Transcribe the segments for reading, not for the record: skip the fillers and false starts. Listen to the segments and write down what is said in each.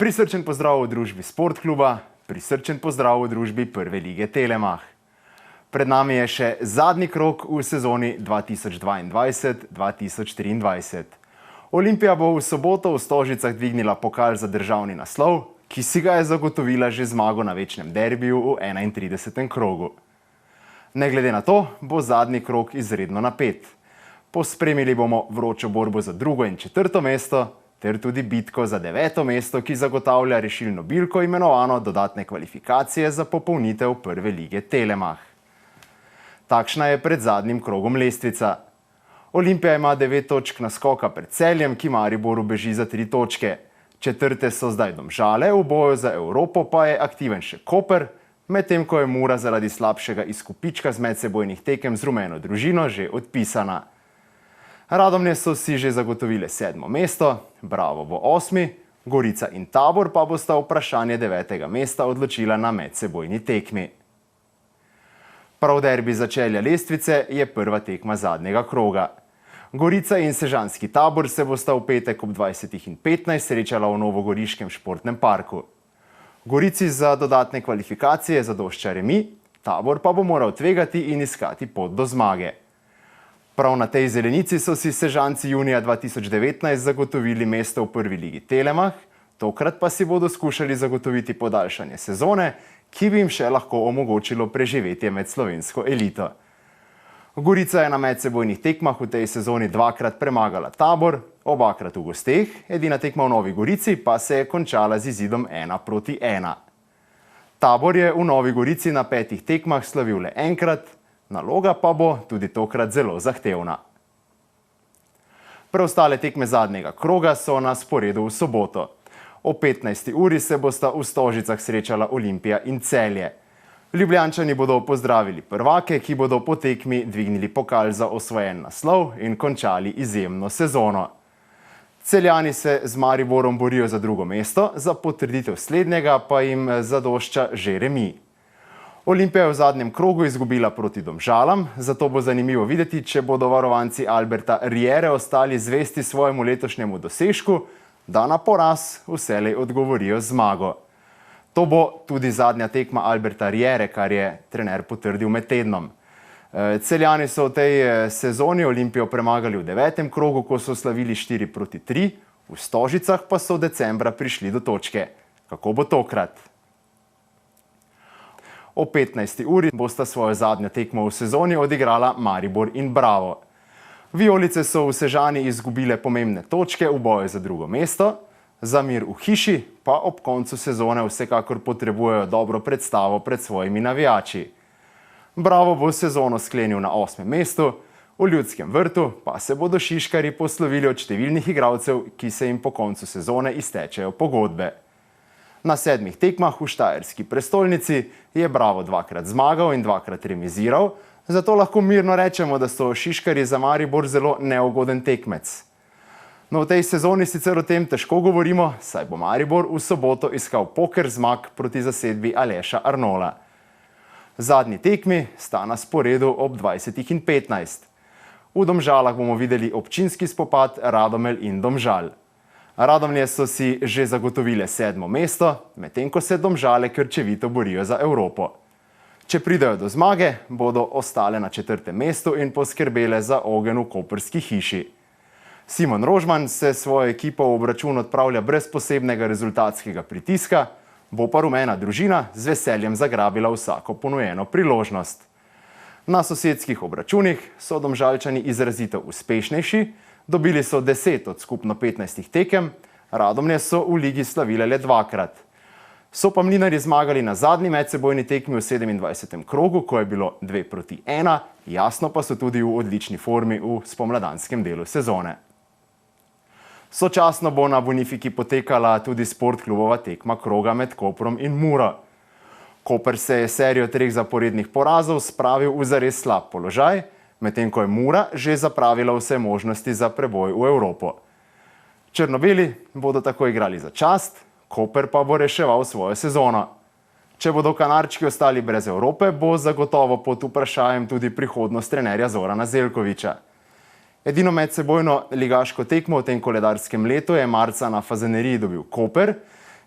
Prisrčen pozdrav v družbi Sport kluba, prisrčen pozdrav v družbi Prve lige Telemach. Pred nami je še zadnji krog v sezoni 2022-2023. Olimpija bo v soboto v Stožicah dvignila pokal za državni naslov, ki si ga je zagotovila že zmago na večnem derbiju v 31. krogu. Ne glede na to, bo zadnji krog izredno napet. Pospremili bomo vročo borbo za drugo in četrto mesto, ter tudi bitko za 9. mesto, ki zagotavlja rešilno bilko imenovano dodatne kvalifikacije za popolnitev Prve lige Telemach. Takšna je pred zadnjim krogom lestvica. Olimpija ima 9 točk naskoka pred Celjem, ki Mariboru beži za 3 točke. Četrte so zdaj Domžale, v boju za Evropo pa je aktiven še Koper, medtem ko je Mura zaradi slabšega izkupička z medsebojnih tekem z rumeno družino že odpisana. Radomlje so si že zagotovile 7. mesto, Bravo bo 8., Gorica in Tabor pa bosta vprašanje 9. mesta odločila na medsebojni tekmi. Prav derbi začelja lestvice je prva tekma zadnjega kroga. Gorica in sežanski Tabor se bosta v petek ob 20:15 srečala v novogoriškem športnem parku. Gorici za dodatne kvalifikacije zadošča remi, Tabor pa bo moral tvegati in iskati pot do zmage. Prav na tej zelenici so si sežanci junija 2019 zagotovili mesto v Prvi ligi Telemach, tokrat pa si bodo skušali zagotoviti podaljšanje sezone, ki bi jim še lahko omogočilo preživetje med slovensko elito. Gorica je na medsebojnih tekmah v tej sezoni 2-krat premagala Tabor, obakrat v gosteh, edina tekma v Novi Gorici pa se je končala z izidom 1:1. Tabor je v Novi Gorici na 5 tekmah slavil le enkrat, naloga pa bo tudi tokrat zelo zahtevna. Preostale tekme zadnjega kroga so na sporedu v soboto. O 15. uri se bosta v Stožicah srečala Olimpija in Celje. Ljubljančani bodo pozdravili prvake, ki bodo po tekmi dvignili pokal za osvojen naslov in končali izjemno sezono. Celjani se z Mariborom borijo za drugo mesto, za potrditev slednjega pa jim zadošča že remi. Olimpija je v zadnjem krogu izgubila proti Domžalam, zato bo zanimivo videti, če bodo varovanci Alberta Riere ostali zvesti svojemu letošnjemu dosežku, da na poraz vselej odgovorijo zmago. To bo tudi zadnja tekma Alberta Riere, kar je trener potrdil med tednom. Celjani so v tej sezoni Olimpijo premagali v 9. krogu, ko so slavili 4:3, v Stožicah pa so decembra prišli do točke. Kako bo tokrat? O 15. uri bosta svojo zadnjo tekmo v sezoni odigrala Maribor in Bravo. Vijolice so v Sežani izgubile pomembne točke v boju za drugo mesto, za mir v hiši pa ob koncu sezone vsekakor potrebujejo dobro predstavo pred svojimi navijači. Bravo bo sezono sklenil na 8. mestu, v Ljudskem vrtu pa se bodo šiškarji poslovili od številnih igralcev, ki se jim po koncu sezone iztečejo pogodbe. Na 7 tekmah v štajerski prestolnici je Bravo 2-krat zmagal in 2-krat remiziral, zato lahko mirno rečemo, da so šiškarji za Maribor zelo neugoden tekmec. No, v tej sezoni sicer o tem težko govorimo, saj bo Maribor v soboto iskal poker zmag proti zasedbi Aleša Arnola. Zadnji tekmi sta na sporedu ob 20:15. V Domžalah bomo videli občinski spopad Radomelj in Domžal. Radomlje so si že zagotovile 7. mesto, medtem ko se Domžale krčevito borijo za Evropo. Če pridejo do zmage, bodo ostale na 4. mestu in poskrbele za ogenj v koprski hiši. Simon Rožman se svojo ekipo v obračun odpravlja brez posebnega rezultatskega pritiska, bo pa rumena družina z veseljem zagrabila vsako ponujeno priložnost. Na sosedskih obračunih so Domžalčani izrazito uspešnejši, dobili so 10 od skupno 15 tekem, Radomlje so v ligi slavile le 2-krat. So pa Mlinarji zmagali na zadnji medsebojni tekmi v 27. krogu, ko je bilo 2:1, jasno pa so tudi v odlični formi v spomladanskem delu sezone. Sočasno bo na Bonifiki potekala tudi sportklubova tekma kroga med Koprom in Muro. Koper se je serijo 3 zaporednih porazov spravil v zares slab položaj, medtem ko je Mura že zapravila vse možnosti za preboj v Evropo. Črno-beli bodo tako igrali za čast, Koper pa bo reševal svojo sezono. Če bodo Kanarčki ostali brez Evrope, bo zagotovo pod vprašajem tudi prihodnost trenerja Zorana Zeljkovića. Edino medsebojno ligaško tekmo v tem koledarskem letu je marca na Fazaneriji dobil Koper,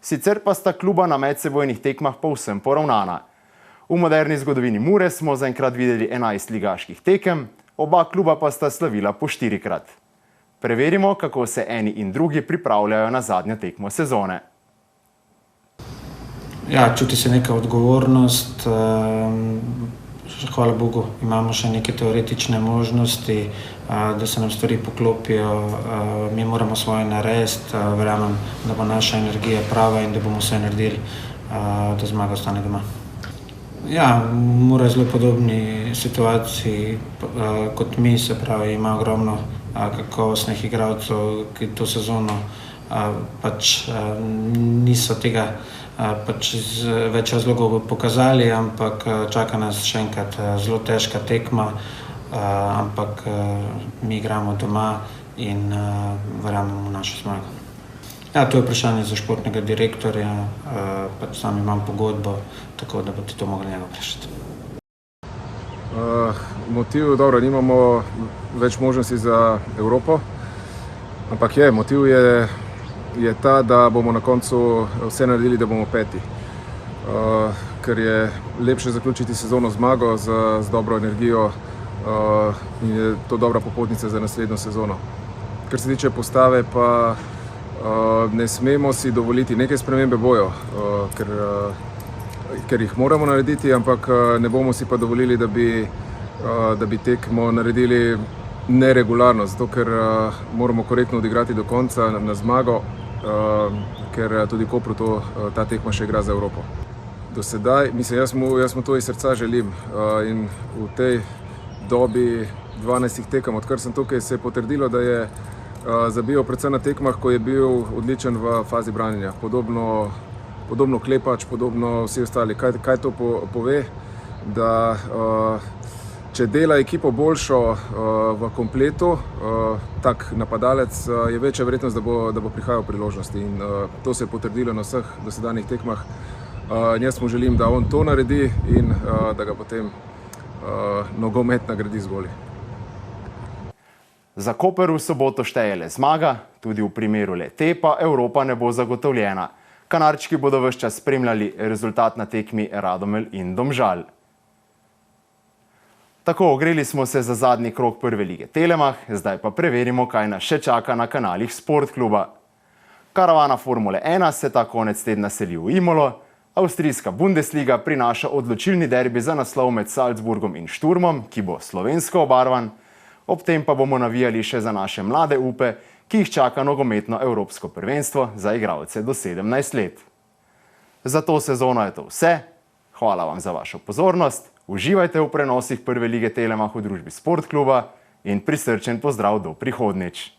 Sicer pa sta kluba na medsebojnih tekmah povsem poravnana. V moderni zgodovini Mure smo zaenkrat videli 11 ligaških tekem, oba kluba pa sta slavila po 4-krat. Preverimo, kako se eni in drugi pripravljajo na zadnjo tekmo sezone. Ja, čuti se neka odgovornost. Hvala Bogu, imamo še neke teoretične možnosti, da se nam stvari poklopijo. Mi moramo svoje narediti, verjamem, da bo naša energija prava in da bomo vse naredili, da zmaga ostane doma. Ja, Mura je zelo podobni situaciji kot mi, se pravi, ima ogromno kakovostnih igralcev, ki to sezono niso tega iz več razlogov pokazali, ampak čaka nas še enkrat zelo težka tekma, ampak mi igramo doma in verjamemo v našo zmago. Ja, to je vprašanje za športnega direktorja, sam imam pogodbo, tako da boste to mogli njega vprašati. Motiv, dobro, nimamo več možnosti za Evropo, ampak motiv je ta, da bomo na koncu vse naredili, da bomo 5. Ker je lepše zaključiti sezono zmago z dobro energijo in je to dobra popotnica za naslednjo sezono. Kar se tiče postave, pa ne smemo si dovoliti, neke spremembe bojo, ker jih moramo narediti, ampak ne bomo si pa dovolili, da bi tekmo naredili neregularno, zato ker moramo korektno odigrati do konca na zmago, ker tudi Kopru ta tekma še igra za Evropo. Do sedaj, mislim, jaz mu to iz srca želim in v tej dobi 12 tekem, odkar sem tukaj, se je potrdilo, da je zabijal predvsem na tekmah, ko je bil odličen v fazi branjenja. Podobno Klepač, podobno vsi ostali. Kaj to pove? Da če dela ekipo boljšo v kompletu, tak napadalec, je večja verjetnost, da bo prihajal priložnosti. In to se je potrdilo na vseh dosedanjih tekmah. Jaz mu želim, da on to naredi in da ga potem nogomet nagradi z goli. Za Koper v soboto šteje le zmaga, tudi v primeru le te pa Evropa ne bo zagotovljena. Kanarčki bodo ves čas spremljali rezultat na tekmi Radomelj in Domžal. Tako, ogreli smo se za zadnji krog prve lige Telemach, zdaj pa preverimo, kaj nas še čaka na kanalih Sportkluba. Karavana Formule 1 se ta konec tedna seli v Imolo, avstrijska Bundesliga prinaša odločilni derbi za naslov med Salzburgom in Šturmom, ki bo slovensko obarvan, ob tem pa bomo navijali še za naše mlade upe, ki jih čaka nogometno evropsko prvenstvo za igralce do 17 let. Za to sezono je to vse. Hvala vam za vašo pozornost. Uživajte v prenosih prve lige Telemach v družbi Sportkluba in prisrčen pozdrav do prihodnjič.